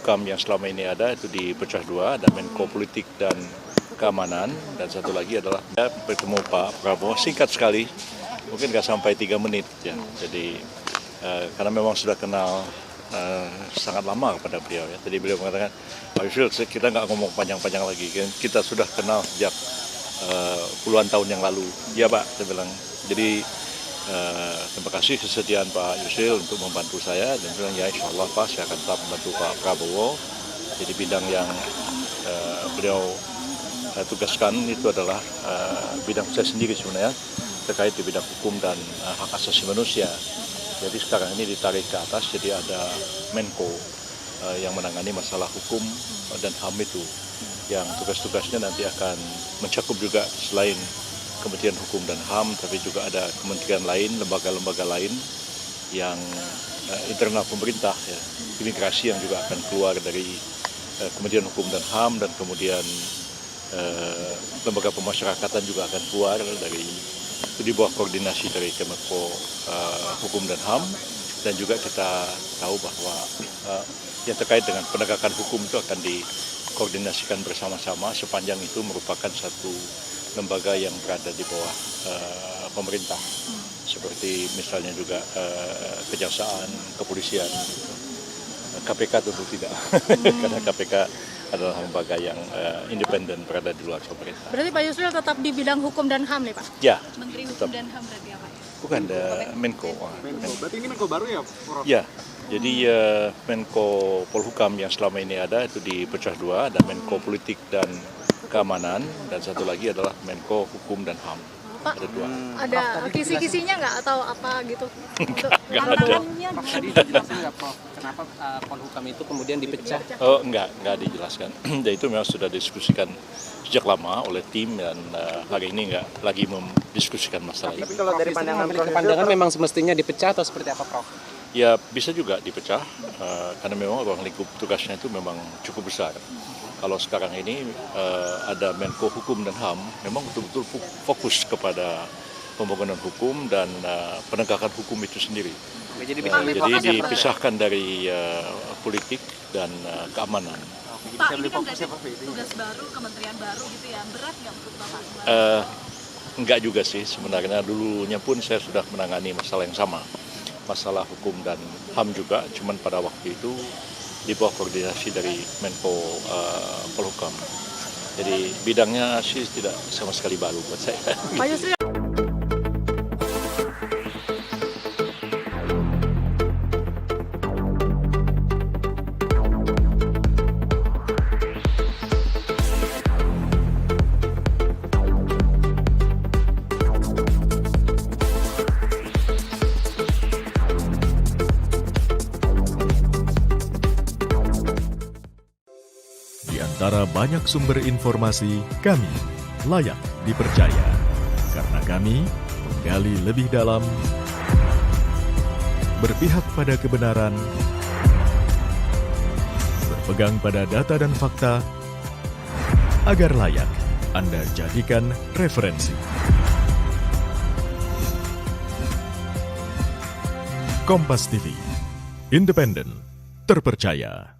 Polhukam yang selama ini ada itu dipecah dua, ada Menko Politik dan Keamanan, dan satu lagi adalah bertemu Pak Prabowo, singkat sekali, mungkin nggak sampai 3 menit ya. Jadi karena memang sudah kenal sangat lama kepada beliau ya. Tadi beliau mengatakan, Pak Yusril, kita nggak ngomong panjang-panjang lagi, kita sudah kenal sejak puluhan tahun yang lalu. Ya Pak, saya bilang. Jadi terima kasih kesediaan Pak Yusril untuk membantu saya, dan bilang ya insya Allah Pak, saya akan tetap membantu Pak Prabowo. Jadi bidang yang beliau tugaskan itu adalah bidang saya sendiri sebenarnya, terkait di bidang hukum dan hak asasi manusia. Jadi sekarang ini ditarik ke atas, jadi ada Menko yang menangani masalah hukum dan HAM itu, yang tugas-tugasnya nanti akan mencakup juga selain Kementerian Hukum dan HAM, tapi juga ada kementerian lain, lembaga-lembaga lain yang internal pemerintah, ya, imigrasi yang juga akan keluar dari Kementerian Hukum dan HAM, dan kemudian lembaga pemasyarakatan juga akan keluar dari itu di bawah koordinasi dari Kemenko Hukum dan HAM, dan juga kita tahu bahwa yang terkait dengan penegakan hukum itu akan dikoordinasikan bersama-sama sepanjang itu merupakan satu lembaga yang berada di bawah pemerintah, seperti misalnya juga kejaksaan, kepolisian, KPK tentu tidak, karena KPK adalah lembaga yang independen berada di luar pemerintah. Berarti Pak Yusril tetap di bidang hukum dan HAM nih Pak? Ya. Menteri Hukum dan HAM berarti ya Pak? Bukan, Menko. Berarti ini Menko baru ya, Prof? Ya, jadi Menko Polhukam yang selama ini ada itu dipecah dua, ada Menko Politik dan Keamanan, dan satu lagi adalah Menko Hukum dan HAM. Pak, ada dua. Ada kisi-kisinya nggak atau apa gitu? Nggak ada. Tadi dijelasin nggak, Prof, kenapa Polhukam itu kemudian dipecah? Oh, nggak dijelaskan. Dan itu memang sudah didiskusikan sejak lama oleh tim, dan hari ini nggak lagi mendiskusikan masalah itu. Tapi kalau dari pandangan memang semestinya dipecah atau seperti apa, Prof? Ya bisa juga dipecah, karena memang ruang lingkup tugasnya itu memang cukup besar. Kalau sekarang ini ada Menko Hukum dan HAM, memang betul-betul fokus kepada pembangunan hukum dan penegakan hukum itu sendiri. Jadi dipisahkan dari politik dan keamanan. Pak, ini kan berarti tugas baru, kementerian baru gitu ya, berat nggak untuk Bapak? Enggak juga sih sebenarnya, dulunya pun saya sudah menangani masalah yang sama. Masalah hukum dan HAM juga, cuman pada waktu itu di bawah koordinasi dari Menko Polhukam. Jadi bidangnya sih tidak sama sekali baru buat saya. Pak Yusril. Di antara banyak sumber informasi, kami layak dipercaya. Karena kami menggali lebih dalam, berpihak pada kebenaran, berpegang pada data dan fakta, agar layak Anda jadikan referensi. Kompas TV, independen, terpercaya.